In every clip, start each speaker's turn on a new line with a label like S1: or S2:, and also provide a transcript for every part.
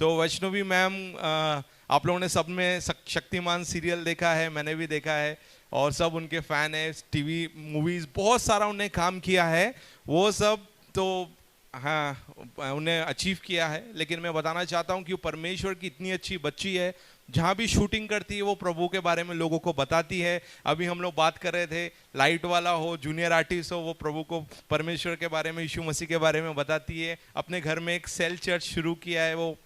S1: तो वैष्णवी मैम, आप लोगों ने सब में शक्तिमान सीरियल देखा है, मैंने भी देखा है, और सब उनके फैन है। टीवी मूवीज बहुत सारा उन्हें काम किया है, वो सब तो हाँ उन्हें अचीव किया है। लेकिन मैं बताना चाहता हूँ कि वो परमेश्वर की इतनी अच्छी बच्ची है, जहाँ भी शूटिंग करती है वो प्रभु के बारे में लोगों को बताती है। अभी हम लोग बात कर रहे थे, लाइट वाला हो, जूनियर आर्टिस्ट हो, वो प्रभु को, परमेश्वर के बारे में, यीशु मसीह के बारे में बताती है। अपने घर में एक सेल चर्च शुरू किया है, वो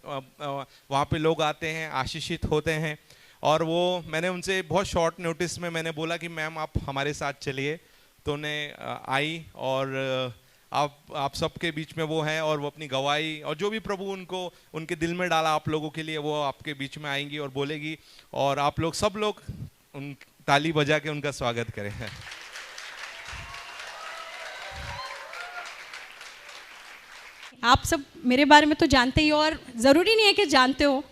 S1: वहाँ पे लोग आते हैं, आशीषित होते हैं। और वो मैंने उनसे बहुत शॉर्ट नोटिस में मैंने बोला कि मैम आप हमारे साथ चलिए, तो उन्हें आई और आप सबके बीच में वो हैं, और वो अपनी गवाही और जो भी प्रभु उनको उनके दिल में डाला आप लोगों के लिए, वो आपके बीच में आएंगी और बोलेगी, और आप लोग सब लोग उन ताली बजा के उनका स्वागत करें।
S2: आप सब मेरे बारे में तो जानते ही हो, और ज़रूरी नहीं है कि जानते हो।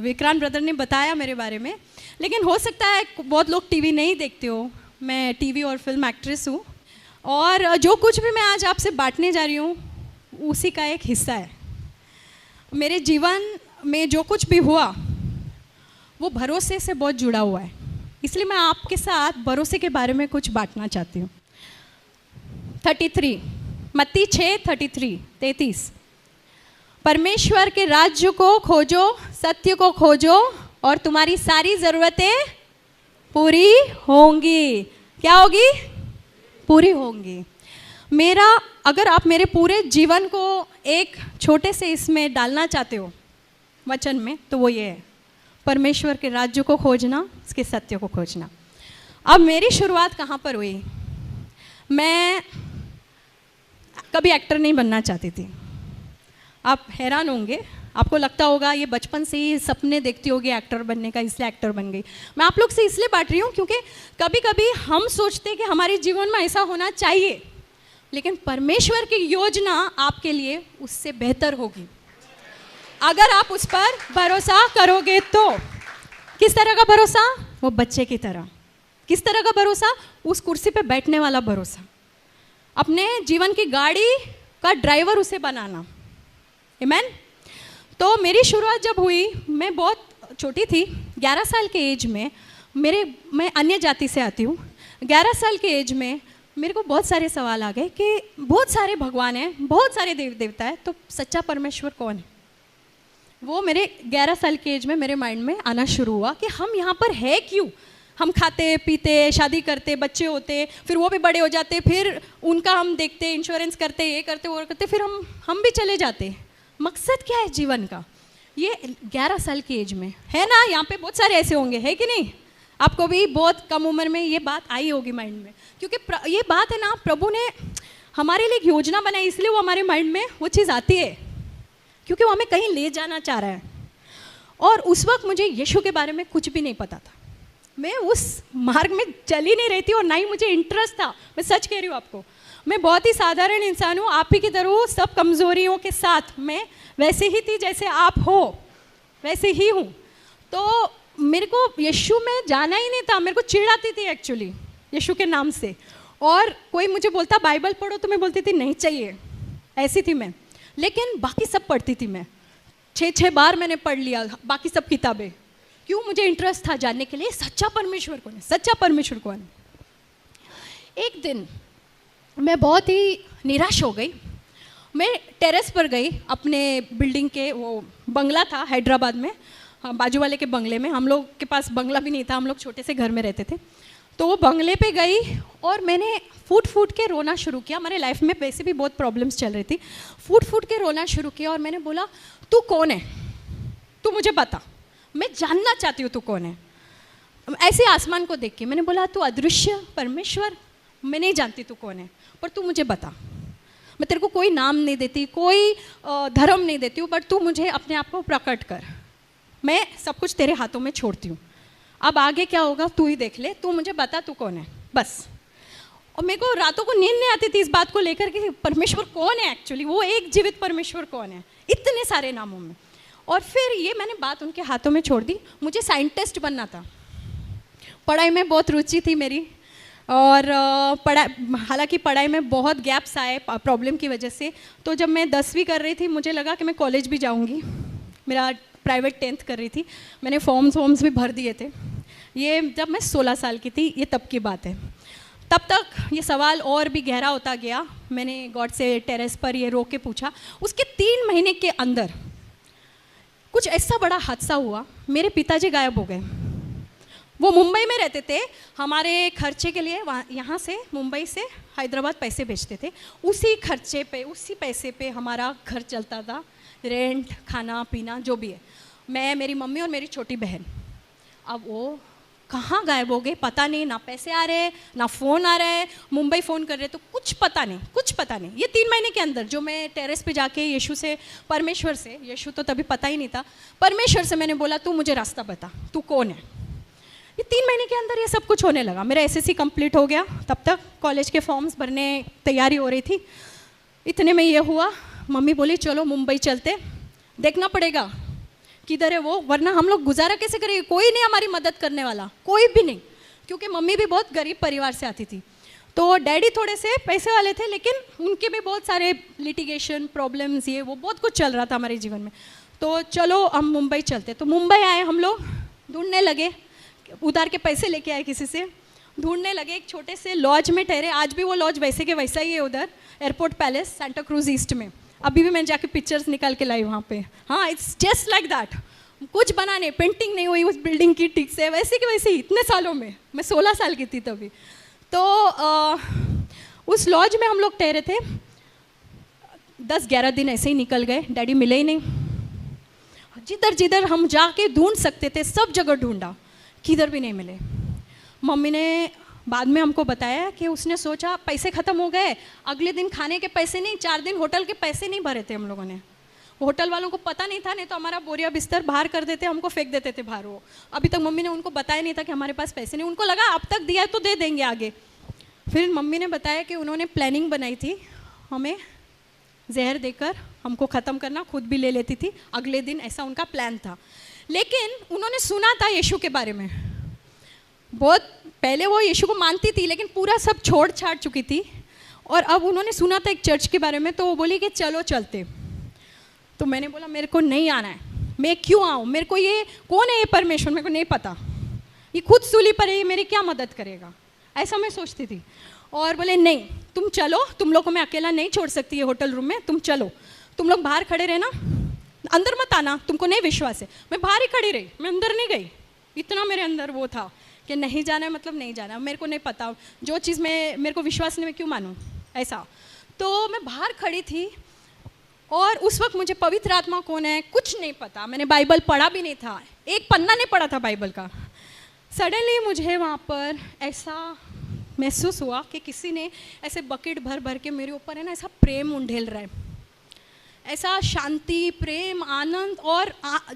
S2: विक्रांत ब्रदर ने बताया मेरे बारे में, लेकिन हो सकता है बहुत लोग टीवी नहीं देखते हो। मैं टीवी और फिल्म एक्ट्रेस हूँ, और जो कुछ भी मैं आज आपसे बांटने जा रही हूँ उसी का एक हिस्सा है। मेरे जीवन में जो कुछ भी हुआ वो भरोसे से बहुत जुड़ा हुआ है, इसलिए मैं आपके साथ भरोसे के बारे में कुछ बांटना चाहती हूँ। 33 मत्ती 6:33 परमेश्वर के राज्य को खोजो, सत्य को खोजो, और तुम्हारी सारी ज़रूरतें पूरी होंगी। क्या होगी? पूरी होंगी। अगर आप मेरे पूरे जीवन को एक छोटे से इसमें डालना चाहते हो वचन में, तो वो ये है, परमेश्वर के राज्य को खोजना, उसके सत्य को खोजना। अब मेरी शुरुआत कहाँ पर हुई? मैं कभी एक्टर नहीं बनना चाहती थी। आप हैरान होंगे, आपको लगता होगा ये बचपन से ही सपने देखती होगी एक्टर बनने का, इसलिए एक्टर बन गई। मैं आप लोग से इसलिए बांट रही हूँ क्योंकि कभी कभी हम सोचते हैं कि हमारे जीवन में ऐसा होना चाहिए, लेकिन परमेश्वर की योजना आपके लिए उससे बेहतर होगी अगर आप उस पर भरोसा करोगे तो। किस तरह का भरोसा? वो बच्चे की तरह। किस तरह का भरोसा? उस कुर्सी पे बैठने वाला भरोसा, अपने जीवन की गाड़ी का ड्राइवर उसे बनाना। आमीन। तो मेरी शुरुआत जब हुई, मैं बहुत छोटी थी, 11 साल के एज में। मैं अन्य जाति से आती हूँ। 11 साल के एज में मेरे को बहुत सारे सवाल आ गए कि बहुत सारे भगवान हैं, बहुत सारे देव देवता हैं, तो सच्चा परमेश्वर कौन है? वो मेरे 11 साल के एज में मेरे माइंड में आना शुरू हुआ कि हम यहाँ पर है क्यों? हम खाते पीते, शादी करते, बच्चे होते, फिर वो भी बड़े हो जाते, फिर उनका हम देखते, इंश्योरेंस करते, ये करते, वो करते, फिर हम भी चले जाते। मकसद क्या है जीवन का? ये 11 साल की एज में है ना। यहाँ पे बहुत सारे ऐसे होंगे, है कि नहीं? आपको भी बहुत कम उम्र में ये बात आई होगी माइंड में, क्योंकि ये बात है ना, प्रभु ने हमारे लिए एक योजना बनाई, इसलिए वो हमारे माइंड में वो चीज़ आती है, क्योंकि वो हमें कहीं ले जाना चाह रहा है। और उस वक्त मुझे यीशु के बारे में कुछ भी नहीं पता था। मैं उस मार्ग में चल ही नहीं रही थी, और ना ही मुझे इंटरेस्ट था। मैं सच कह रही हूँ आपको, मैं बहुत ही साधारण इंसान हूँ, आप ही की तरह हूँ, सब कमज़ोरियों के साथ। मैं वैसे ही थी जैसे आप हो, वैसे ही हूँ। तो मेरे को यीशु में जाना ही नहीं था। मेरे को चिढ़ आती थी एक्चुअली यीशु के नाम से, और कोई मुझे बोलता बाइबल पढ़ो तो मैं बोलती थी नहीं चाहिए, ऐसी थी मैं। लेकिन बाकी सब पढ़ती थी मैं, 6 बार मैंने पढ़ लिया बाकी सब किताबें। क्यों? मुझे इंटरेस्ट था जानने के लिए सच्चा परमेश्वर कौन है, सच्चा परमेश्वर कौन है। एक दिन मैं बहुत ही निराश हो गई। मैं टेरेस पर गई, अपने बिल्डिंग के, वो बंगला था हैदराबाद में, हाँ, बाजू वाले के बंगले में। हम लोग के पास बंगला भी नहीं था, हम लोग छोटे से घर में रहते थे। तो वो बंगले पे गई और मैंने फूट फूट के रोना शुरू किया। हमारे लाइफ में वैसे भी बहुत प्रॉब्लम्स चल रही थी। फूट फूट के रोना शुरू किया और मैंने बोला, तू कौन है? तू मुझे बता, मैं जानना चाहती हूँ तू कौन है। ऐसे आसमान को देख के मैंने बोला, तू अदृश्य परमेश्वर, मैं नहीं जानती तू कौन है, पर तू मुझे बता। मैं तेरे को कोई नाम नहीं देती, कोई धर्म नहीं देती हूँ, बट तू मुझे अपने आप को प्रकट कर। मैं सब कुछ तेरे हाथों में छोड़ती हूँ। अब आगे क्या होगा तू ही देख ले, तू मुझे बता तू कौन है, बस। और मेरे को रातों को नींद नहीं आती थी इस बात को लेकर कि परमेश्वर कौन है एक्चुअली, वो एक जीवित परमेश्वर कौन है इतने सारे नामों में। और फिर ये मैंने बात उनके हाथों में छोड़ दी। मुझे साइंटिस्ट बनना था, पढ़ाई में बहुत रुचि थी मेरी, और हालांकि पढ़ाई में बहुत गैप्स आए प्रॉब्लम की वजह से। तो जब मैं 10वीं कर रही थी मुझे लगा कि मैं कॉलेज भी जाऊंगी। मेरा प्राइवेट 10th कर रही थी, मैंने फॉर्म्स भी भर दिए थे। ये जब मैं 16 साल की थी, ये तब की बात है। तब तक ये सवाल और भी गहरा होता गया। मैंने गॉड से टेरेस पर ये रो के पूछा। उसके 3 महीने के अंदर कुछ ऐसा बड़ा हादसा हुआ, मेरे पिताजी गायब हो गए। वो मुंबई में रहते थे, हमारे खर्चे के लिए यहाँ से मुंबई से हैदराबाद पैसे भेजते थे। उसी खर्चे पे, उसी पैसे पे हमारा घर चलता था, रेंट, खाना पीना जो भी है। मैं, मेरी मम्मी और मेरी छोटी बहन। अब वो कहाँ गायब हो गए पता नहीं, ना पैसे आ रहे ना फ़ोन आ रहा है। मुंबई फ़ोन कर रहे तो कुछ पता नहीं, कुछ पता नहीं। ये 3 महीने के अंदर जो मैं टेरेस पे जाके यीशु से, परमेश्वर से, यीशु तो तभी पता ही नहीं था, परमेश्वर से मैंने बोला तू मुझे रास्ता बता, तू कौन है। ये 3 महीने के अंदर ये सब कुछ होने लगा। मेरा SSC कंप्लीट हो गया, तब तक कॉलेज के फॉर्म्स भरने तैयारी हो रही थी। इतने में ये हुआ, मम्मी बोली चलो मुंबई चलते, देखना पड़ेगा किधर है वो, वरना हम लोग गुजारा कैसे करेंगे, कोई नहीं हमारी मदद करने वाला, कोई भी नहीं। क्योंकि मम्मी भी बहुत गरीब परिवार से आती थी। तो डैडी थोड़े से पैसे वाले थे, लेकिन उनके भी बहुत सारे लिटिगेशन प्रॉब्लम्स, ये वो बहुत कुछ चल रहा था हमारे जीवन में। तो चलो हम मुंबई चलते। तो मुंबई आए हम लोग, ढूंढने लगे, उधार के पैसे लेके आए किसी से, ढूंढने लगे। एक छोटे से लॉज में ठहरे। आज भी वो लॉज वैसे के वैसा ही है उधर, airport palace, Santa cruise east में। अभी भी मैं जाके पिक्चर्स निकाल के लाई वहाँ पे। हाँ, इट्स जस्ट लाइक दैट। कुछ बना नहीं, पेंटिंग नहीं हुई उस बिल्डिंग की ठीक से, वैसे की वैसे ही इतने सालों में। मैं 16 साल की थी तभी। तो उस लॉज में हम लोग ठहरे थे। 10-11 दिन ऐसे ही निकल गए, डैडी मिले ही नहीं। जिधर जिधर हम जाके ढूंढ सकते थे सब जगह ढूंढा, किधर भी नहीं मिले। मम्मी ने बाद में हमको बताया कि उसने सोचा पैसे ख़त्म हो गए, अगले दिन खाने के पैसे नहीं, 4 दिन होटल के पैसे नहीं भरे थे हम लोगों ने। होटल वालों को पता नहीं था, नहीं तो हमारा बोरिया बिस्तर बाहर कर देते, हमको फेंक देते थे बाहर। वो अभी तक मम्मी ने उनको बताया नहीं था कि हमारे पास पैसे नहीं। उनको लगा अब तक दिया है तो दे देंगे आगे। फिर मम्मी ने बताया कि उन्होंने प्लानिंग बनाई थी हमें जहर देकर हमको ख़त्म करना, खुद भी ले लेती थी अगले दिन, ऐसा उनका प्लान था। लेकिन उन्होंने सुना था यीशु के बारे में बहुत पहले। वो यीशु को मानती थी लेकिन पूरा सब छोड़ छाड़ चुकी थी। और अब उन्होंने सुना था एक चर्च के बारे में, तो वो बोली कि चलो चलते। तो मैंने बोला मेरे को नहीं आना है, मैं क्यों आऊँ, मेरे को ये कौन है ये परमेश्वर, मेरे को नहीं पता, ये खुद सूली पर है, ये मेरी क्या मदद करेगा, ऐसा मैं सोचती थी। और बोले नहीं तुम चलो, तुम लोग को मैं अकेला नहीं छोड़ सकती है होटल रूम में, तुम चलो, तुम लोग बाहर खड़े रहना, अंदर मत आना, तुमको नहीं विश्वास है। मैं बाहर ही खड़ी रही, मैं अंदर नहीं गई। इतना मेरे अंदर वो था कि नहीं जाना है मतलब नहीं जाना, मेरे को नहीं पता, जो चीज़ में मेरे को विश्वास नहीं मैं क्यों मानूँ, ऐसा। तो मैं बाहर खड़ी थी और उस वक्त मुझे पवित्र आत्मा कौन है कुछ नहीं पता, मैंने बाइबल पढ़ा भी नहीं था, एक पन्ना नहीं पढ़ा था बाइबल का। सडनली मुझे वहाँ पर ऐसा महसूस हुआ कि किसी ने ऐसे बकेट भर भर के मेरे ऊपर है ना ऐसा प्रेम उंडेल रहा है, ऐसा शांति, प्रेम, आनंद और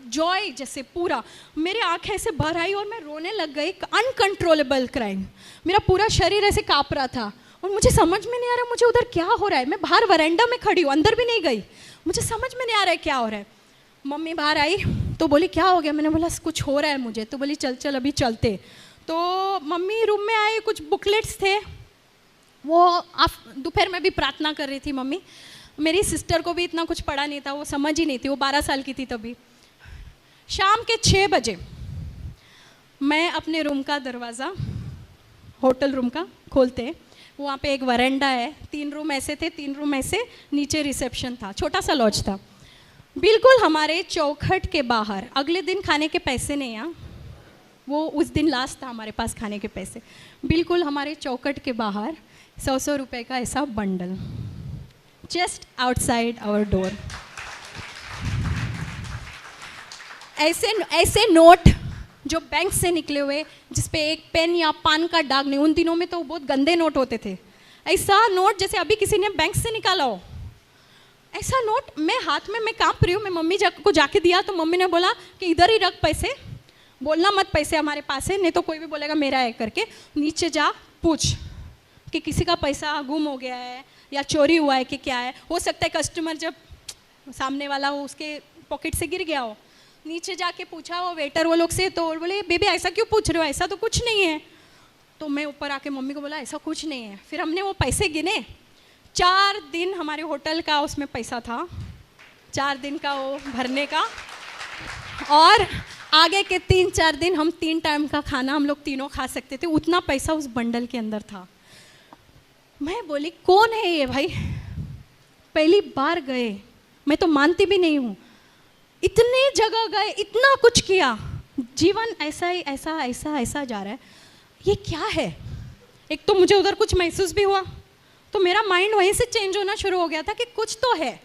S2: जॉय जैसे पूरा मेरे आंखें ऐसे भर आई और मैं रोने लग गई। अनकंट्रोलेबल क्राइम, मेरा पूरा शरीर ऐसे काँप रहा था और मुझे समझ में नहीं आ रहा मुझे उधर क्या हो रहा है। मैं बाहर वरांडा में खड़ी हूँ, अंदर भी नहीं गई, मुझे समझ में नहीं आ रहा है क्या हो रहा है। मम्मी बाहर आई तो बोली क्या हो गया, मैंने बोला कुछ हो रहा है मुझे, तो बोली चल चल अभी चलते। तो मम्मी रूम में आए, कुछ बुकलेट्स थे, वो दोपहर में भी प्रार्थना कर रही थी मम्मी। मेरी सिस्टर को भी इतना कुछ पढ़ा नहीं था, वो समझ ही नहीं थी, वो 12 साल की थी तभी। शाम के 6 बजे मैं अपने रूम का दरवाज़ा, होटल रूम का खोलते, वहाँ पे एक वरांडा है, 3 रूम ऐसे थे, 3 रूम ऐसे, नीचे रिसेप्शन था, छोटा सा लॉज था। बिल्कुल हमारे चौखट के बाहर, अगले दिन खाने के पैसे नहीं हैं, वो उस दिन लास्ट था हमारे पास खाने के पैसे, बिल्कुल हमारे चौखट के बाहर 100-100 रुपये का ऐसा bundle, just outside our door. ऐसे नोट जो बैंक से निकले हुए, जिसपे एक पेन या पान का दाग नहीं, उन दिनों में तो बहुत गंदे नोट होते थे, ऐसा नोट जैसे अभी किसी ने बैंक से निकाला हो, ऐसा नोट मैं हाथ में, मैं कांप रही हूँ, मैं मम्मी को जाके दिया तो मम्मी ने बोला कि इधर ही रख पैसे, बोलना मत पैसे हमारे पास है, नहीं तो कोई भी बोलेगा मेरा है करके, नीचे जा पूछ कि किसी का पैसा गुम हो गया है या चोरी हुआ है कि क्या है। हो सकता है कस्टमर जब सामने वाला हो उसके पॉकेट से गिर गया हो। नीचे जाके पूछा वो वेटर वो लोग से, तो बोले बेबी ऐसा क्यों पूछ रहे हो, ऐसा तो कुछ नहीं है। तो मैं ऊपर आके मम्मी को बोला ऐसा कुछ नहीं है। फिर हमने वो पैसे गिने, 4 दिन हमारे होटल का उसमें पैसा था, 4 दिन का वो भरने का, और आगे के 3-4 दिन हम 3 टाइम का खाना हम लोग तीनों खा सकते थे, उतना पैसा उस बंडल के अंदर था। मैं बोली कौन है ये भाई, पहली बार गए, मैं तो मानती भी नहीं हूँ, इतनी जगह गए, इतना कुछ किया, जीवन ऐसा ही ऐसा ऐसा ऐसा जा रहा है, ये क्या है। एक तो मुझे उधर कुछ महसूस भी हुआ, तो मेरा माइंड वहीं से चेंज होना शुरू हो गया था कि कुछ तो है,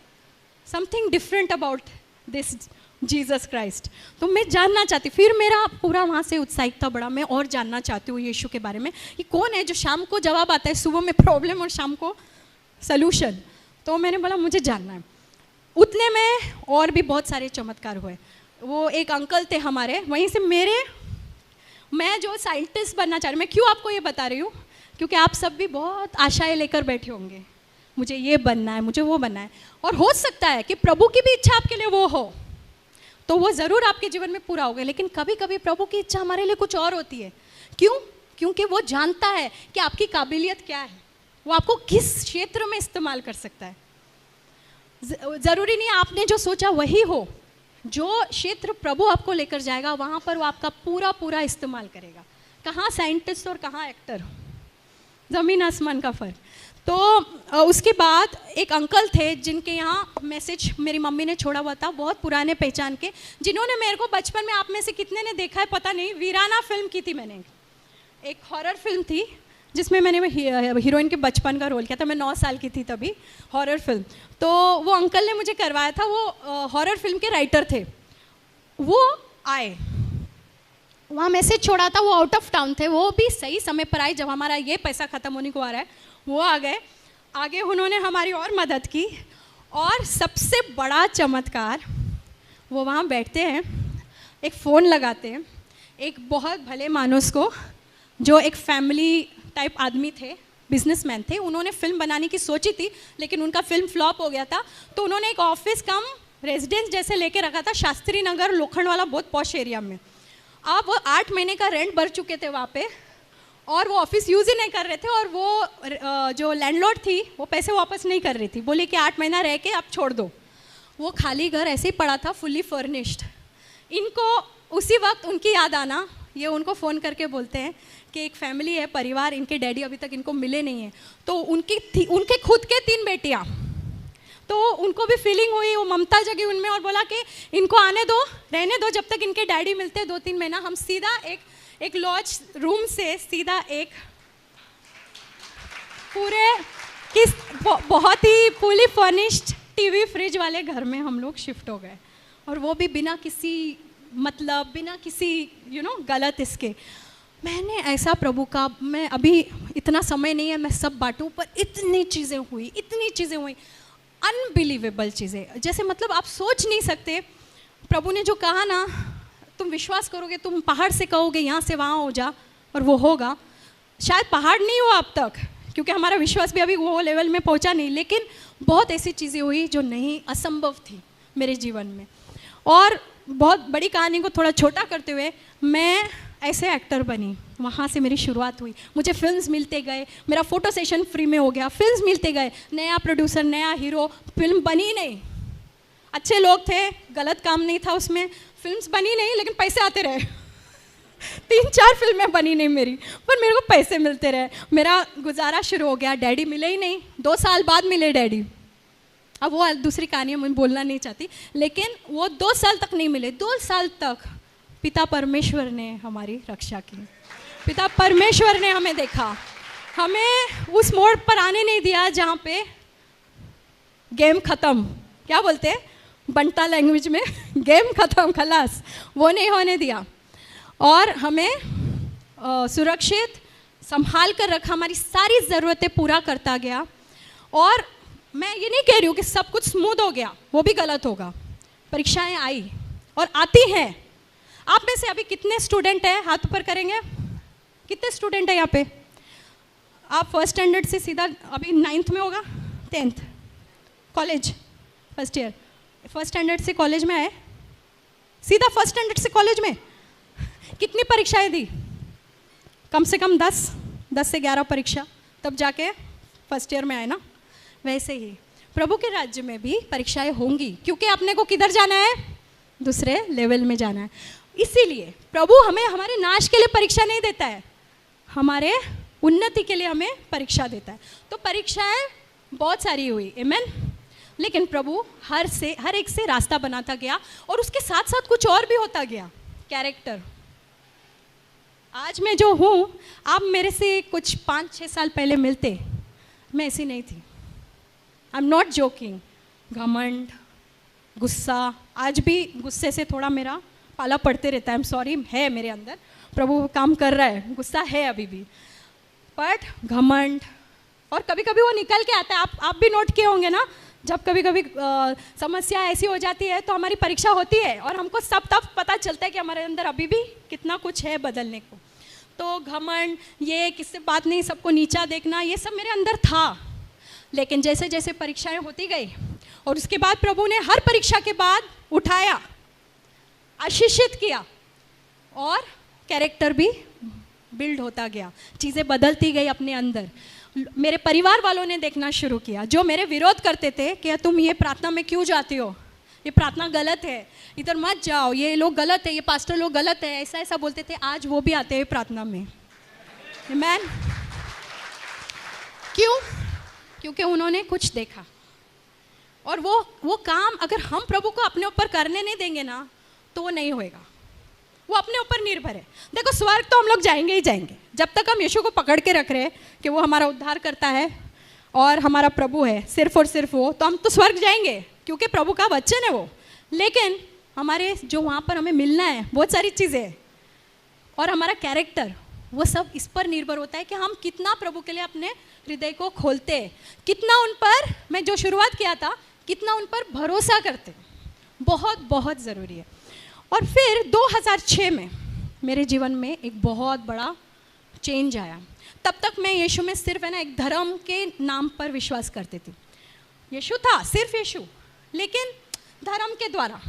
S2: something different about this Jesus Christ. तो मैं जानना चाहती, फिर मेरा पूरा वहाँ से उत्साहिकता बढ़ा, मैं और जानना चाहती हूँ यीशु के बारे में, ये कौन है जो शाम को जवाब आता है, सुबह में प्रॉब्लम और शाम को सलूशन। तो मैंने बोला मुझे जानना है। उतने में और भी बहुत सारे चमत्कार हुए। वो एक अंकल थे हमारे, वहीं से मैं जो साइंटिस्ट बनना चाह रही हूँ, मैं क्यों आपको ये बता रही हूँ, क्योंकि आप सब भी बहुत आशाएं लेकर बैठे होंगे, मुझे ये बनना है, मुझे वो बनना है, और हो सकता है कि प्रभु की भी इच्छा आपके लिए वो हो, तो वो ज़रूर आपके जीवन में पूरा होगा। लेकिन कभी कभी प्रभु की इच्छा हमारे लिए कुछ और होती है। क्यों? क्योंकि वो जानता है कि आपकी काबिलियत क्या है, वो आपको किस क्षेत्र में इस्तेमाल कर सकता है। ज़रूरी नहीं आपने जो सोचा वही हो, जो क्षेत्र प्रभु आपको लेकर जाएगा वहाँ पर वो आपका पूरा पूरा इस्तेमाल करेगा। कहाँ साइंटिस्ट और कहाँ एक्टर, ज़मीन आसमान का फ़र्क। तो उसके बाद एक अंकल थे जिनके यहाँ मैसेज मेरी मम्मी ने छोड़ा हुआ था, बहुत पुराने पहचान के, जिन्होंने मेरे को बचपन में, आप में से कितने ने देखा है पता नहीं, वीराना फिल्म की थी मैंने, एक हॉरर फिल्म थी जिसमें मैंने हीरोइन के बचपन का रोल किया था। मैं 9 साल की थी तभी, हॉरर फिल्म। तो वो अंकल ने मुझे करवाया था, वो हॉरर फिल्म के राइटर थे। वो आए, वहाँ मैसेज छोड़ा था, वो आउट ऑफ टाउन थे, वो भी सही समय पर आए जब हमारा ये पैसा ख़त्म होने को आ रहा है, वो आ गए। आगे उन्होंने हमारी और मदद की, और सबसे बड़ा चमत्कार, वो वहाँ बैठते हैं, एक फ़ोन लगाते हैं, एक बहुत भले मानुस को, जो एक फैमिली टाइप आदमी थे, बिजनेसमैन थे, उन्होंने फिल्म बनाने की सोची थी लेकिन उनका फिल्म फ्लॉप हो गया था, तो उन्होंने एक ऑफिस कम रेजिडेंस जैसे लेके रखा था शास्त्री नगर, लोखंडवाला, बहुत पॉश एरिया में। अब वो 8 महीने का रेंट भर चुके थे वहाँ पे, और वो ऑफिस यूज़ ही नहीं कर रहे थे, और वो जो लैंडलॉर्ड थी वो पैसे वापस नहीं कर रही थी, बोले कि 8 महीना रह के आप छोड़ दो। वो खाली घर ऐसे ही पड़ा था, फुल्ली फर्निश्ड। इनको उसी वक्त उनकी याद आना, ये उनको फ़ोन करके बोलते हैं कि एक फैमिली है, परिवार, इनके डैडी अभी तक इनको मिले नहीं हैं। तो उनके खुद के 3 बेटियाँ, तो उनको भी फीलिंग हुई, वो ममता जगी उनमें, और बोला कि इनको आने दो, रहने दो, जब तक इनके डैडी मिलते 2-3 महीना, हम सीधा एक लॉज रूम से सीधा एक पूरे बहुत ही फुली फर्निश्ड टीवी फ्रिज वाले घर में हम लोग शिफ्ट हो गए, और वो भी बिना किसी मतलब, बिना किसी गलत इसके। मैंने ऐसा प्रभु का, मैं अभी इतना समय नहीं है मैं सब बांटूं, पर इतनी चीज़ें हुई, अनबिलीवेबल चीज़ें, जैसे मतलब आप सोच नहीं सकते। प्रभु ने जो कहा ना, तुम विश्वास करोगे, तुम पहाड़ से कहोगे यहाँ से वहाँ हो जा, और वो होगा। शायद पहाड़ नहीं हुआ अब तक, क्योंकि हमारा विश्वास भी अभी वो लेवल में पहुँचा नहीं, लेकिन बहुत ऐसी चीज़ें हुई जो नहीं, असंभव थी मेरे जीवन में। और बहुत बड़ी कहानी को थोड़ा छोटा करते हुए, मैं ऐसे एक्टर बनी, वहाँ से मेरी शुरुआत हुई। मुझे फिल्म्स मिलते गए, मेरा फ़ोटो सेशन फ्री में हो गया, फिल्म्स मिलते गए, नया प्रोड्यूसर, नया हीरो, फिल्म बनी नहीं, अच्छे लोग थे, गलत काम नहीं था उसमें, फिल्म्स बनी नहीं लेकिन पैसे आते रहे 3-4 फिल्में बनी नहीं मेरी, पर मेरे को पैसे मिलते रहे, मेरा गुजारा शुरू हो गया। डैडी मिले ही नहीं, 2 साल बाद मिले डैडी। अब वो दूसरी कहानी मैं बोलना नहीं चाहती, लेकिन वो 2 साल तक नहीं मिले। 2 साल तक पिता परमेश्वर ने हमारी रक्षा की, पिता परमेश्वर ने हमें देखा, हमें उस मोड़ पर आने नहीं दिया जहाँ पे गेम ख़त्म, क्या बोलते हैं बंटा लैंग्वेज में, गेम ख़त्म, खलास, वो नहीं होने दिया, और हमें सुरक्षित संभाल कर रखा, हमारी सारी ज़रूरतें पूरा करता गया। और मैं ये नहीं कह रही हूँ कि सब कुछ स्मूथ हो गया, वो भी गलत होगा। परीक्षाएं आई और आती हैं। आप में से अभी कितने स्टूडेंट हैं, हाथ ऊपर करेंगे, कितने स्टूडेंट हैं यहाँ पे? आप फर्स्ट स्टैंडर्ड से सीधा अभी 9th में होगा, 10th college first year, first standard से कॉलेज में आए, सीधा फर्स्ट स्टैंडर्ड से कॉलेज में। कितनी परीक्षाएं दी? कम से कम 10। 10 से 11 परीक्षा, तब जाके फर्स्ट ईयर में आए ना, वैसे ही प्रभु के राज्य में भी परीक्षाएं होंगी, क्योंकि अपने को किधर जाना है, दूसरे लेवल में जाना है। इसीलिए प्रभु हमें हमारे नाश के लिए परीक्षा नहीं देता है, हमारे उन्नति के लिए हमें परीक्षा देता है। तो परीक्षाएं बहुत सारी हुई, आमीन। लेकिन प्रभु हर एक से रास्ता बनाता गया, और उसके साथ साथ कुछ और भी होता गया। कैरेक्टर, आज मैं जो हूँ, आप मेरे से कुछ 5-6 साल पहले मिलते, मैं ऐसी नहीं थी। I am not joking. घमंड, गुस्सा, आज भी गुस्से से थोड़ा मेरा पाला पड़ते रहता है। आई एम सॉरी, है मेरे अंदर, प्रभु काम कर रहा है, गुस्सा है अभी भी, बट घमंड, और कभी कभी वो निकल के आता है। आप भी नोट किए होंगे ना, जब कभी कभी समस्या ऐसी हो जाती है तो हमारी परीक्षा होती है, और हमको तब पता चलता है कि हमारे अंदर अभी भी कितना कुछ है बदलने को। तो घमंड, ये किससे बात नहीं, सबको नीचा देखना, ये सब मेरे अंदर था। लेकिन जैसे जैसे परीक्षाएं होती गई, और उसके बाद प्रभु ने हर परीक्षा के बाद उठाया, आशीषित किया, और कैरेक्टर भी बिल्ड होता गया, चीज़ें बदलती गई अपने अंदर। मेरे परिवार वालों ने देखना शुरू किया, जो मेरे विरोध करते थे कि तुम ये प्रार्थना में क्यों जाती हो, ये प्रार्थना गलत है, इधर मत जाओ, ये लोग गलत है, ये पास्टर लोग गलत है, ऐसा ऐसा बोलते थे, आज वो भी आते हैं प्रार्थना में। आमीन। क्यों? क्योंकि उन्होंने कुछ देखा, और वो काम अगर हम प्रभु को अपने ऊपर करने नहीं देंगे ना, तो वो नहीं होएगा। वो अपने ऊपर निर्भर है। देखो, स्वर्ग तो हम लोग जाएंगे ही जाएंगे, जब तक हम यीशु को पकड़ के रख रहे हैं कि वो हमारा उद्धार करता है और हमारा प्रभु है, सिर्फ और सिर्फ वो, तो हम तो स्वर्ग जाएंगे, क्योंकि प्रभु का वचन है वो। लेकिन हमारे जो वहाँ पर हमें मिलना है, बहुत सारी चीज़ें, और हमारा कैरेक्टर, वो सब इस पर निर्भर होता है कि हम कितना प्रभु के लिए अपने हृदय को खोलते हैं, कितना उन पर, मैं जो शुरुआत किया था, कितना उन पर भरोसा करते, बहुत बहुत ज़रूरी है। और फिर 2006 में मेरे जीवन में एक बहुत बड़ा चेंज आया। तब तक मैं यीशु में सिर्फ है ना एक धर्म के नाम पर विश्वास करती थी। यीशु था, सिर्फ यीशु, लेकिन धर्म के द्वारा,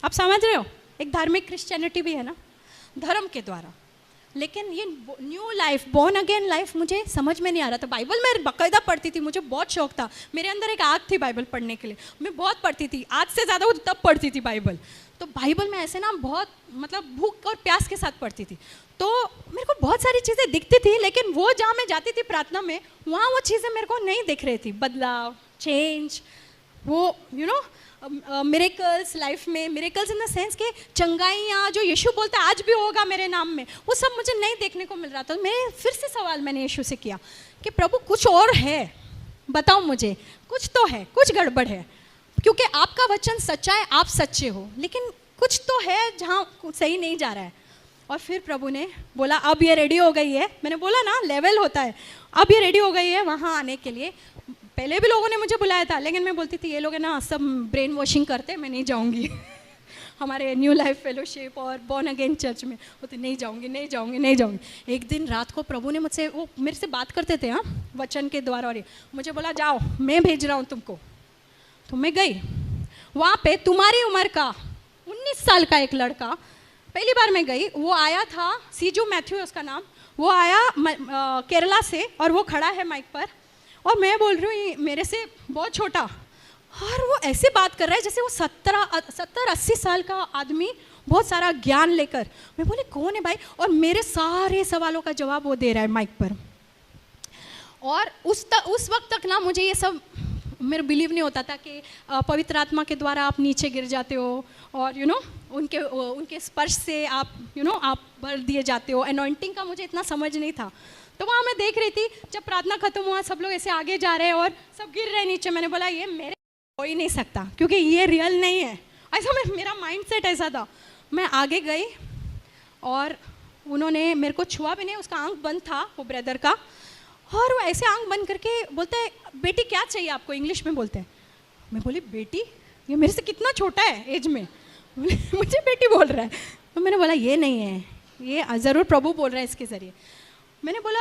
S2: आप समझ रहे हो, एक धार्मिक क्रिश्चियनिटी भी है ना, धर्म के द्वारा। लेकिन ये new life, born again life मुझे समझ में नहीं आ रहा था। बाइबल मैं बाकायदा पढ़ती थी, मुझे बहुत शौक था, मेरे अंदर एक आग थी बाइबल पढ़ने के लिए, मैं बहुत पढ़ती थी, आज से ज़्यादा वो तब पढ़ती थी बाइबल। तो बाइबल में ऐसे ना बहुत मतलब भूख और प्यास के साथ पढ़ती थी। तो मेरे को बहुत सारी चीज़ें दिखती थी, लेकिन वो जहाँ मैं जाती थी प्रार्थना में, वहाँ वो चीज़ें मेरे को नहीं दिख रही थी, बदलाव, चेंज, वो मिरेकल्स लाइफ में, मिरेकल्स इन द सेंस के चंगाइयाँ जो यीशु बोलता है आज भी होगा मेरे नाम में, वो सब मुझे नहीं देखने को मिल रहा था। मैं फिर से सवाल मैंने यीशु से किया कि प्रभु कुछ और है, बताओ मुझे, कुछ तो है, कुछ गड़बड़ है, क्योंकि आपका वचन सच्चा है, आप सच्चे हो, लेकिन कुछ तो है जहाँ सही नहीं जा रहा है। और फिर प्रभु ने बोला अब ये रेडी हो गई है, मैंने बोला ना लेवल होता है, अब ये रेडी हो गई है वहाँ आने के लिए। पहले भी लोगों ने मुझे बुलाया था, लेकिन मैं बोलती थी ये लोग है ना सब ब्रेन वॉशिंग करते, मैं नहीं जाऊँगी हमारे न्यू लाइफ फेलोशिप और बॉर्न अगेन चर्च में होते, नहीं जाऊँगी नहीं जाऊँगी नहीं जाऊँगी। एक दिन रात को प्रभु ने मुझसे, वो मेरे से बात करते थे हाँ वचन के द्वारा, और मुझे बोला जाओ मैं भेज रहा हूँ तुमको। तो मैं गई, वहाँ पे तुम्हारी उम्र का 19 साल का एक लड़का, पहली बार मैं गई, वो आया था, सीजू मैथ्यू उसका नाम, वो आया केरला से, और वो खड़ा है माइक पर, और मैं बोल रही हूँ मेरे से बहुत छोटा, और वो ऐसे बात कर रहा है जैसे वो 70-80 साल का आदमी, बहुत सारा ज्ञान लेकर। मैं बोली कौन है भाई, और मेरे सारे सवालों का जवाब वो दे रहा है माइक पर। और उस वक्त तक ना मुझे ये सब मेरा बिलीव नहीं होता था कि पवित्र आत्मा के द्वारा आप नीचे गिर जाते हो, और उनके स्पर्श से आप आप भर दिए जाते हो, अनॉइंटिंग का मुझे इतना समझ नहीं था। तो वहाँ मैं देख रही थी, जब प्रार्थना खत्म हुआ सब लोग ऐसे आगे जा रहे हैं और सब गिर रहे नीचे, मैंने बोला ये मेरे हो ही नहीं सकता, क्योंकि ये रियल नहीं है, ऐसा मेरा माइंड सेट ऐसा था। मैं आगे गई और उन्होंने मेरे को छुआ भी नहीं, उसका आंख बंद था वो ब्रदर का, और वो ऐसे आंख बंद करके बोलता है बेटी क्या चाहिए आपको, इंग्लिश में बोलते हैं। मैं बोली बेटी, ये मेरे से कितना छोटा है एज में, मुझे बेटी बोल रहा है। तो मैंने बोला ये नहीं है, ये ज़रूर प्रभु बोल रहा है इसके ज़रिए। मैंने बोला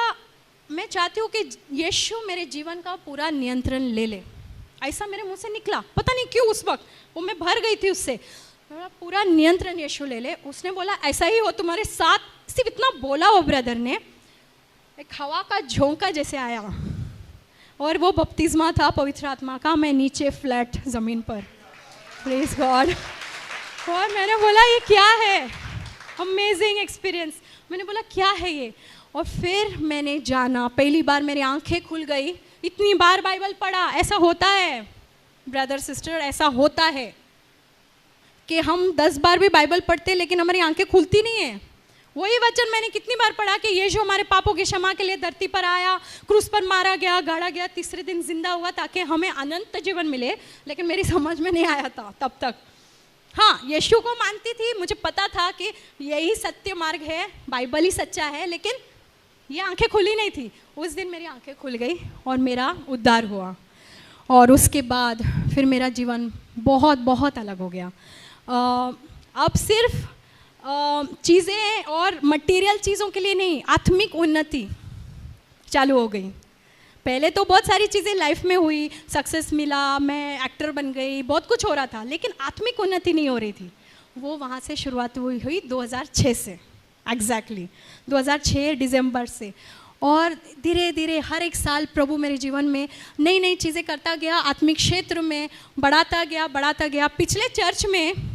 S2: मैं चाहती हूँ कि यीशु मेरे जीवन का पूरा नियंत्रण ले ले, ऐसा मेरे मुंह से निकला, पता नहीं क्यों उस वक्त वो मैं भर गई थी उससे। मेरा पूरा नियंत्रण यीशु ले ले। उसने बोला ऐसा ही हो तुम्हारे साथ, सिर्फ इतना बोला वो ब्रदर ने, एक हवा का झोंका जैसे आया और वो बपतिस्मा था पवित्र आत्मा का। मैं नीचे फ्लैट ज़मीन पर, प्रेज गॉड। और मैंने बोला ये क्या है, अमेजिंग एक्सपीरियंस। मैंने बोला क्या है ये, और फिर मैंने जाना, पहली बार मेरी आंखें खुल गई। इतनी बार बाइबल पढ़ा, ऐसा होता है ब्रदर सिस्टर, ऐसा होता है कि हम 10 बार भी बाइबल पढ़ते लेकिन हमारी आंखें खुलती नहीं है। वही वचन मैंने कितनी बार पढ़ा कि यीशु हमारे पापों की क्षमा के लिए धरती पर आया, क्रूस पर मारा गया, गाड़ा गया, तीसरे दिन जिंदा हुआ ताकि हमें अनंत जीवन मिले, लेकिन मेरी समझ में नहीं आया था तब तक। हाँ, यीशु को मानती थी, मुझे पता था कि यही सत्य मार्ग है, बाइबल ही सच्चा है, लेकिन ये आंखें खुली नहीं थी। उस दिन मेरी आंखें खुल गई और मेरा उद्धार हुआ, और उसके बाद फिर मेरा जीवन बहुत बहुत अलग हो गया। अब सिर्फ चीज़ें और मटेरियल चीज़ों के लिए नहीं, आत्मिक उन्नति चालू हो गई। पहले तो बहुत सारी चीज़ें लाइफ में हुई, सक्सेस मिला, मैं एक्टर बन गई, बहुत कुछ हो रहा था, लेकिन आत्मिक उन्नति नहीं हो रही थी। वो वहाँ से शुरुआत हुई 2006 से, एग्जैक्टली 2006 दिसंबर से। और धीरे धीरे हर एक साल प्रभु मेरे जीवन में नई नई चीज़ें करता गया, आत्मिक क्षेत्र में बढ़ाता गया। पिछले चर्च में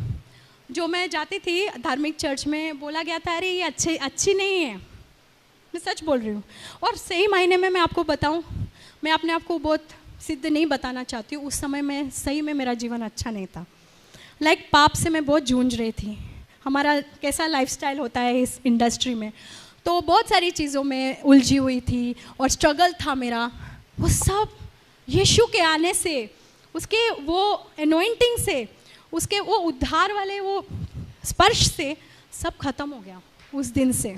S2: जो मैं जाती थी, धार्मिक चर्च में, बोला गया था अरे ये अच्छी नहीं है। मैं सच बोल रही हूँ, और सही मायने में मैं आपको बताऊँ, मैं अपने आप को बहुत सिद्ध नहीं बताना चाहती हूँ, उस समय में सही में मेरा जीवन अच्छा नहीं था। पाप से मैं बहुत जूझ रही थी। हमारा कैसा लाइफस्टाइल होता है इस इंडस्ट्री में, तो बहुत सारी चीज़ों में उलझी हुई थी और स्ट्रगल था मेरा। वो सब यीशु के आने से, उसके वो एनोइंटिंग से, उसके वो उद्धार वाले वो स्पर्श से सब खत्म हो गया उस दिन से।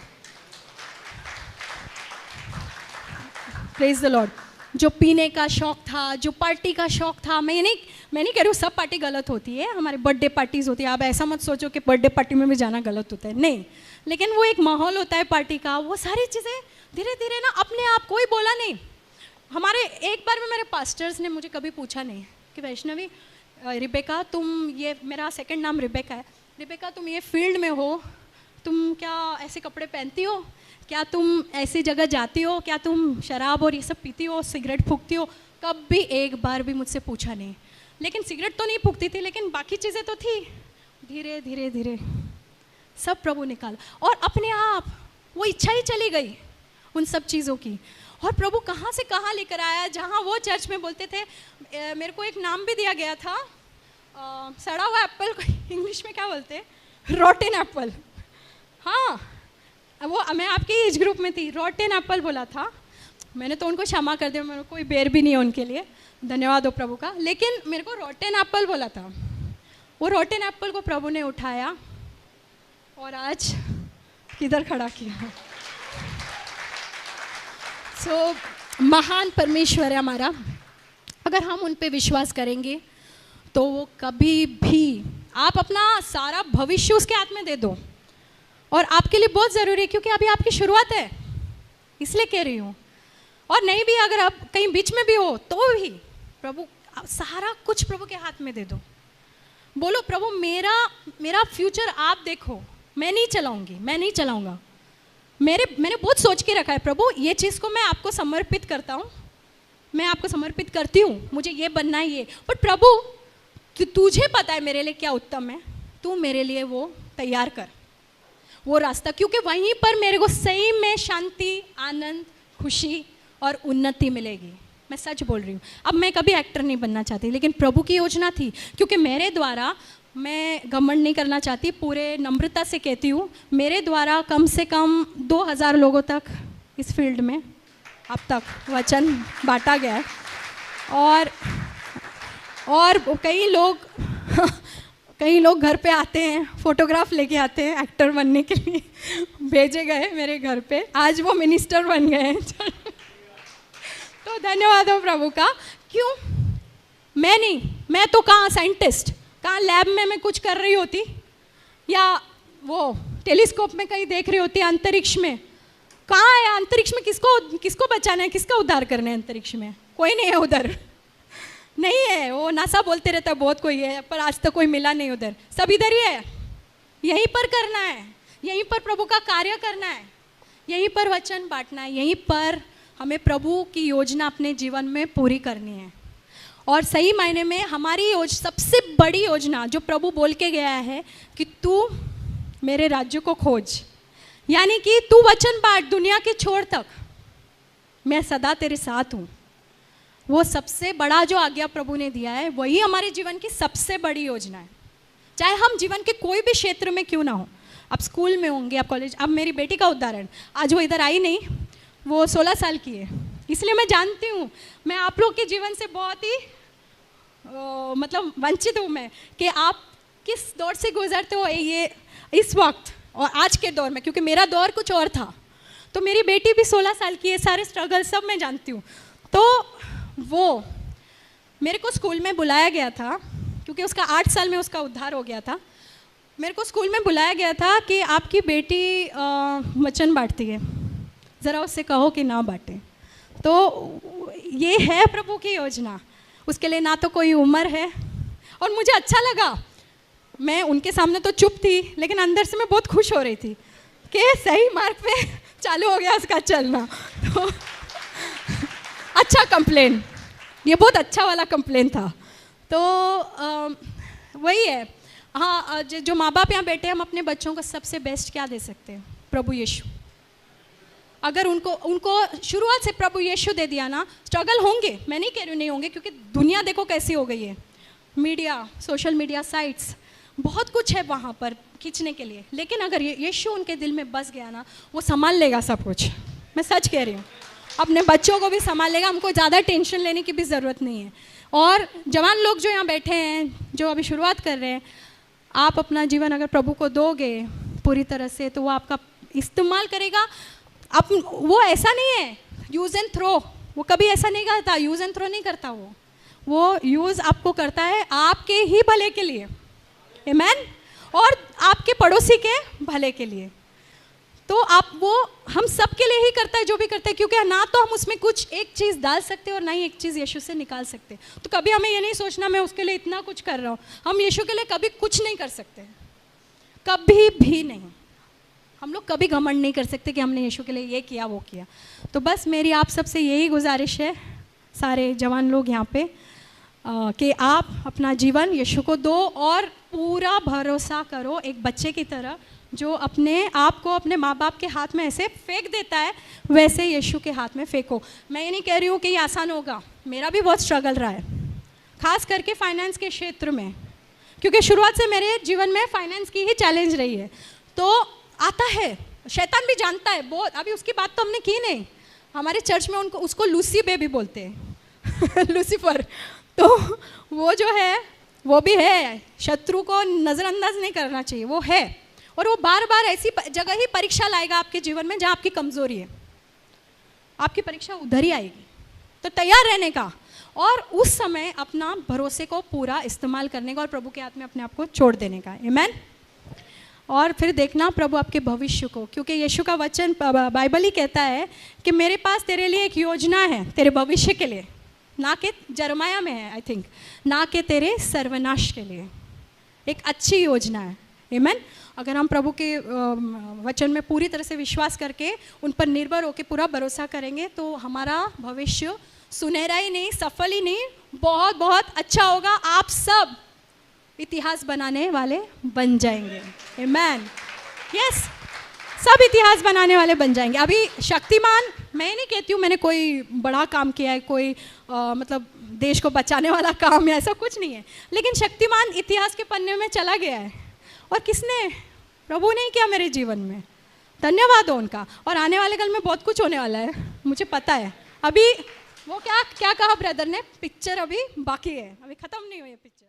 S2: Praise the Lord. जो पीने का शौक था, जो पार्टी का शौक था, मैं नहीं कह रही हूँ सब पार्टी गलत होती है, हमारे बर्थडे पार्टीज होती है, आप ऐसा मत सोचो कि बर्थडे पार्टी में भी जाना गलत होता है, नहीं, लेकिन वो एक माहौल होता है पार्टी का। वो सारी चीज़ें धीरे धीरे ना अपने आप, कोई बोला नहीं। हमारे एक बार में मेरे पास्टर्स ने मुझे कभी पूछा नहीं कि वैष्णवी, रिबेका तुम, ये मेरा सेकंड नाम रिबेका है, रिबेका तुम ये फील्ड में हो, तुम क्या ऐसे कपड़े पहनती हो, क्या तुम ऐसी जगह जाती हो, क्या तुम शराब और ये सब पीती हो, सिगरेट फूकती हो? कभी एक बार भी मुझसे पूछा नहीं। लेकिन सिगरेट तो नहीं फूकती थी, लेकिन बाकी चीज़ें तो थी। धीरे धीरे धीरे सब प्रभु निकाला, और अपने आप वो इच्छा ही चली गई उन सब चीज़ों की। और प्रभु कहाँ से कहाँ लेकर आया, जहाँ वो चर्च में बोलते थे, मेरे को एक नाम भी दिया गया था, सड़ा हुआ एप्पल को इंग्लिश में क्या बोलते हैं, रोटेन एप्पल। हाँ, वो मैं आपके एज ग्रुप में थी, रोटेन एप्पल बोला था। मैंने तो उनको क्षमा कर दिया, मेरे को कोई बेर भी नहीं है उनके लिए, धन्यवाद हो प्रभु का, लेकिन मेरे को रोटेन एप्पल बोला था। वो रोटेन एप्पल को प्रभु ने उठाया और आज किधर खड़ा किया। महान परमेश्वर है हमारा। अगर हम उन पे विश्वास करेंगे तो वो कभी भी, आप अपना सारा भविष्य उसके हाथ में दे दो, और आपके लिए बहुत ज़रूरी है, क्योंकि अभी आपकी शुरुआत है, इसलिए कह रही हूँ। और नहीं भी, अगर आप कहीं बीच में भी हो तो भी प्रभु, सारा कुछ प्रभु के हाथ में दे दो। बोलो प्रभु मेरा फ्यूचर आप देखो, मैं नहीं चलाऊंगा। मैंने बहुत सोच के रखा है, प्रभु ये चीज़ को मैं आपको समर्पित करता हूँ, मैं आपको समर्पित करती हूँ, मुझे ये बनना है ये। पर प्रभु तुझे पता है मेरे लिए क्या उत्तम है, तू मेरे लिए वो तैयार कर, वो रास्ता, क्योंकि वहीं पर मेरे को सही में शांति, आनंद, खुशी और उन्नति मिलेगी। मैं सच बोल रही हूँ। अब मैं कभी एक्टर नहीं बनना चाहती, लेकिन प्रभु की योजना थी, क्योंकि मेरे द्वारा, मैं घमंड नहीं करना चाहती, पूरे नम्रता से कहती हूँ, मेरे द्वारा कम से कम 2000 लोगों तक इस फील्ड में अब तक वचन बांटा गया है। और कई लोग घर पे आते हैं, फोटोग्राफ लेके आते हैं एक्टर बनने के लिए, भेजे गए मेरे घर पे, आज वो मिनिस्टर बन गए हैं। तो धन्यवाद हो प्रभु का। क्यों? मैं तो कहाँ साइंटिस्ट, कहाँ लैब में मैं कुछ कर रही होती, या वो टेलीस्कोप में कहीं देख रही होती अंतरिक्ष में। कहाँ है अंतरिक्ष में, किसको बचाना है, किसका उद्धार करना है अंतरिक्ष में? कोई नहीं है उधर, नहीं है। वो नासा बोलते रहता है बहुत कोई है, पर आज तक कोई मिला नहीं उधर, सब इधर ही है। यहीं पर करना है, यहीं पर प्रभु का कार्य करना है, यहीं पर वचन बांटना है, यहीं पर हमें प्रभु की योजना अपने जीवन में पूरी करनी है। और सही मायने में हमारी सबसे बड़ी योजना जो प्रभु बोल के गया है कि तू मेरे राज्य को खोज, यानी कि तू वचन बांट दुनिया के छोर तक, मैं सदा तेरे साथ हूँ। वो सबसे बड़ा जो आज्ञा प्रभु ने दिया है वही हमारे जीवन की सबसे बड़ी योजना है। चाहे हम जीवन के कोई भी क्षेत्र में क्यों ना हो, आप स्कूल में होंगे, आप कॉलेज। अब मेरी बेटी का उदाहरण, आज वो इधर आई नहीं, वो 16 साल की है, इसलिए मैं जानती हूँ, मैं आप लोग के जीवन से बहुत ही मतलब वंचित हूँ मैं, कि आप किस दौर से गुजरते हो ये इस वक्त और आज के दौर में, क्योंकि मेरा दौर कुछ और था। तो मेरी बेटी भी 16 साल की है, सारे स्ट्रगल सब मैं जानती हूँ। तो वो मेरे को स्कूल में बुलाया गया था, क्योंकि उसका 8 साल में उसका उद्धार हो गया था। मेरे को स्कूल में बुलाया गया था कि आपकी बेटी वचन बांटती है, ज़रा उससे कहो कि ना बांटे। तो ये है प्रभु की योजना, उसके लिए ना तो कोई उम्र है। और मुझे अच्छा लगा, मैं उनके सामने तो चुप थी, लेकिन अंदर से मैं बहुत खुश हो रही थी कि सही मार्ग पे चालू हो गया उसका चलना। तो अच्छा कंप्लेन, ये बहुत अच्छा वाला कंप्लेन था। तो वही है, हाँ, जो माँ बाप यहाँ बैठे, हम अपने बच्चों को सबसे बेस्ट क्या दे सकते हैं? प्रभु यीशु। अगर उनको शुरुआत से प्रभु यीशु दे दिया ना, स्ट्रगल होंगे, मैं नहीं कह रही नहीं होंगे, क्योंकि दुनिया देखो कैसी हो गई है, मीडिया, सोशल मीडिया साइट्स, बहुत कुछ है वहाँ पर खींचने के लिए। लेकिन अगर यीशु उनके दिल में बस गया ना, वो संभाल लेगा सब कुछ। मैं सच कह रही हूँ, अपने बच्चों को भी संभाल लेगा, हमको ज़्यादा टेंशन लेने की भी ज़रूरत नहीं है। और जवान लोग जो यहाँ बैठे हैं, जो अभी शुरुआत कर रहे हैं, आप अपना जीवन अगर प्रभु को दोगे पूरी तरह से, तो वो आपका इस्तेमाल करेगा। वो ऐसा नहीं है यूज़ एंड थ्रो, वो कभी ऐसा नहीं करता, यूज़ एंड थ्रो नहीं करता। वो यूज़ आपको करता है आपके ही भले के लिए, आमीन, और आपके पड़ोसी के भले के लिए। तो हम सब के लिए ही करता है जो भी करता है, क्योंकि ना तो हम उसमें कुछ एक चीज़ डाल सकते और ना ही एक चीज़ यीशु से निकाल सकते। तो कभी हमें ये नहीं सोचना मैं उसके लिए इतना कुछ कर रहा हूँ। हम यीशु के लिए कभी कुछ नहीं कर सकते, कभी भी नहीं। हम लोग कभी घमंड नहीं कर सकते कि हमने यीशु के लिए ये किया वो किया। तो बस मेरी आप सबसे यही गुजारिश है, सारे जवान लोग यहाँ पे, कि आप अपना जीवन यीशु को दो और पूरा भरोसा करो, एक बच्चे की तरह जो अपने आप को अपने माँ बाप के हाथ में ऐसे फेंक देता है, वैसे यीशु के हाथ में फेंको। मैं ये नहीं कह रही हूँ कि ये आसान होगा, मेरा भी बहुत स्ट्रगल रहा है, खास करके फाइनेंस के क्षेत्र में, क्योंकि शुरुआत से मेरे जीवन में फाइनेंस की ही चैलेंज रही है। तो आता है, शैतान भी जानता है बहुत। अभी उसकी बात तो हमने की नहीं, हमारे चर्च में उसको लूसी बेबी बोलते हैं लूसीफर। तो वो जो है वो भी है, शत्रु को नज़रअंदाज नहीं करना चाहिए, वो है। और वो बार बार ऐसी जगह ही परीक्षा लाएगा आपके जीवन में जहाँ आपकी कमज़ोरी है, आपकी परीक्षा उधर ही आएगी। तो तैयार रहने का और उस समय अपना भरोसे को पूरा इस्तेमाल करने का और प्रभु के हाथ में अपने आप को छोड़ देने का, आमीन। और फिर देखना प्रभु आपके भविष्य को, क्योंकि यीशु का वचन बाइबल ही कहता है कि मेरे पास तेरे लिए एक योजना है तेरे भविष्य के लिए, ना कि जरमाया में है आई थिंक, ना कि तेरे सर्वनाश के लिए। एक अच्छी योजना है, आमीन। अगर हम प्रभु के वचन में पूरी तरह से विश्वास करके उन पर निर्भर होकर पूरा भरोसा करेंगे, तो हमारा भविष्य सुनहरा ही नहीं, सफल ही नहीं, बहुत बहुत अच्छा होगा। आप सब इतिहास बनाने वाले बन जाएंगे, आमीन। यस, सब इतिहास बनाने वाले बन जाएंगे। अभी शक्तिमान, मैं नहीं कहती हूँ मैंने कोई बड़ा काम किया है, कोई मतलब देश को बचाने वाला काम है, ऐसा कुछ नहीं है, लेकिन शक्तिमान इतिहास के पन्ने में चला गया है। और किसने? प्रभु ने ही किया मेरे जीवन में, धन्यवाद हो उनका। और आने वाले कल में बहुत कुछ होने वाला है, मुझे पता है। अभी वो क्या कहा ब्रदर ने, पिक्चर अभी बाकी है, अभी ख़त्म नहीं हुई है पिक्चर।